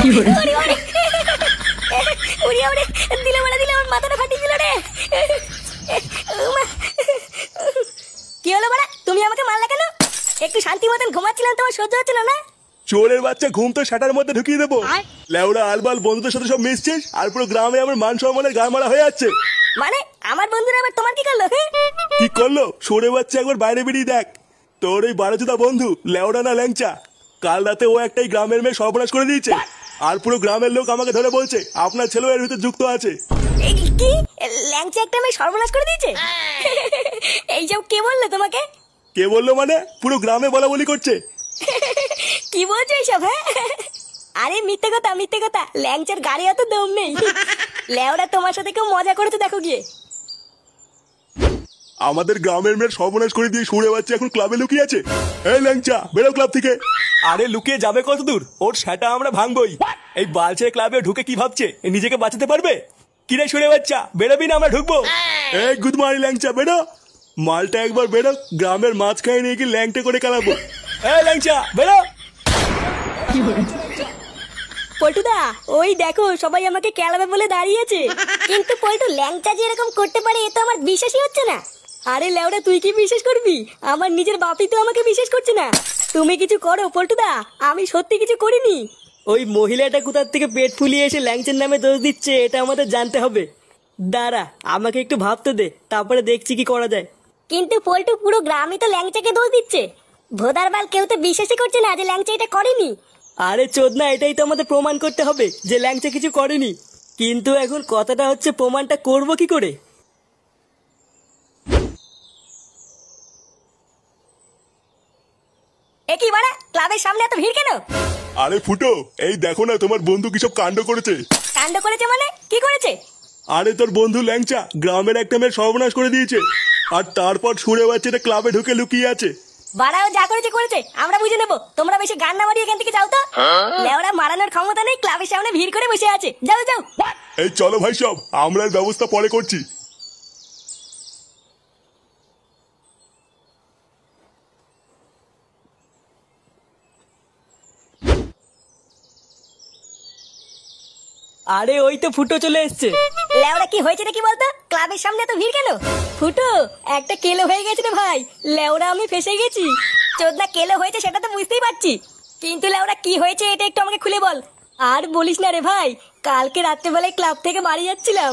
ওরে ওরে উড়ি ওরে দিলে বলে দিলে আমার মাথাটা ফাটিয়ে দিল রে। কি হলো বড়া, তুমি আমাকে মারলা কেন? একটু শান্তি মতন ঘুমাচ্ছিলাম, তোমার সহ্য হচ্ছিল না? চোরের বাচ্চা, ঘুম তো শাটার মধ্যে ঢুকিয়ে দেবো। লেওড়া আলবাল বন্ধুদের সাথে সব মিশছিস, আর পুরো গ্রামে আমার মান সম্মানের গা মারা হয়ে যাচ্ছে। মানে আমার বন্ধুরা আবার তোমার কি করলো? কি করলো? চোরের বাচ্চা একবার বাইরে বেরিয়ে দেখ। তোর ওই বারোচোদা বন্ধু লেওড়া না ল্যাংচা, কাল রাতে ও একটাই গ্রামের মেয়ে সর্বনাশ করে দিয়েছে। আর পুরো গ্রামের লোক আমাকে ধরে বলছে আপনার ছেলেও এর ভিতরে যুক্ত আছে। কি ল্যাংচা একটা মেয়ে সর্বনাশ করে দিয়েছে? এইসব কে বললো তোমাকে? কে বললো মানে? পুরো গ্রামে বলা বলি করছে। কি বলছো এইসব? হ্যাঁ আরে মিথ্যে কথা মিথ্যে কথা, ল্যাংচার গাড়ি অত দম নেই। লেওরা তোমার সাথে কেউ মজা করেছে দেখো গিয়ে। আমাদের গ্রামের মেয়ের সর্বনাশ করে দিয়ে সুরে বাচ্চা এখন ক্লাবে লুকিয়ে আছে। এই ল্যাংচা, বেরো ক্লাব থেকে। আরে লুকিয়ে যাবে কত দূর? ওর সেটা আমরা ভাঙবই। এই বালছে ক্লাবে ঢুকে কি ভাবছে নিজেকে বাঁচাতে পারবে? কিরে সুরে বাচ্চা, বেরোবি না আমরা ঢুকবো? এই গুড মর্নিং ল্যাংচা, বেরো। মালটা একবার বেরো, গ্রামের মাঝখানে নিয়ে গিয়ে ল্যাংটা করে খেলাবো। এই ল্যাংচা বেরো। পল্টুদা ওই দেখো সবাই আমাকে কেলাবে বলে দাঁড়িয়েছে, কিন্তু পল্টু ল্যাংচা যে এরকম করতে পারে এ তো আমার বিশ্বাসই হচ্ছে না। আরে লেওরা তুই কি বিশ্বাস করবি? আমার নিজের বাপই তো আমাকে বিশ্বাস করছে না। তুমি কিছু করো পল্টুদা, আমি সত্যি কিছু করিনি। ওই মহিলাটা কোথার থেকে পেট ফুলিয়ে এসে ল্যাংচার নামে দোষ দিচ্ছে এটা আমাদের জানতে হবে। দাঁড়া আমাকে একটু ভাবতে দে, তারপরে দেখছি কি করা যায়। কিন্তু পল্টু পুরো গ্রামই তো ল্যাংচাকে দোষ দিচ্ছে। ভোদার বাল কেউ তো বিশ্বাসই করছে না যে ল্যাংচা এটা করেনি। আরে চোদনা, এটাই তো আমাদের প্রমাণ করতে হবে যে ল্যাংচা কিছু করেনি। কিন্তু এখন কথাটা হচ্ছে প্রমাণটা করবো কি করে? একই বাড়া, ক্লাবের সামনে এত ভিড় কেন? আরে ফুটো, এই দেখো না তোমার বন্ধু কি সব কাণ্ড করেছে। কাণ্ড করেছে মানে কি করেছে? আরে তোর বন্ধু ল্যাংচা গ্রামের একটা মেয়ের সর্বনাশ করে দিয়েছে, আর তারপর সুরে বাচ্চাটা ক্লাবে ঢুকে লুকিয়ে আছে। বাড়াও যা করেছে করেছে, আমরা বুঝে নেবো। তোমরা বেশি গান না মারিয়ে এখান থেকে যাও তো। লেওরা মারানোর ক্ষমতা নেই, ক্লাবের সামনে ভিড় করে বসে আছে। যাও যাও। এই চলো ভাই সব, আমরা এর ব্যবস্থা পরে করছি। আরে ওই তো ফুটো চলে এসছে। লেওরা কি হয়েছে নাকি বলতো? ক্লাবের সামনে এত ভিড় কেন? ফুটো একটা কেলো হয়ে গেছে রে ভাই। লেওরা আমি ফেসে গেছি। চোদনা কেলো হয়েছে সেটা তো বুঝতেই পারছি, কিন্তু লেওরা কি হয়েছে এটা একটু আমাকে খুলে বল। আর বলিস না রে ভাই, কালকে রাত্রেবেলায় ক্লাব থেকে বাড়ি যাচ্ছিলাম,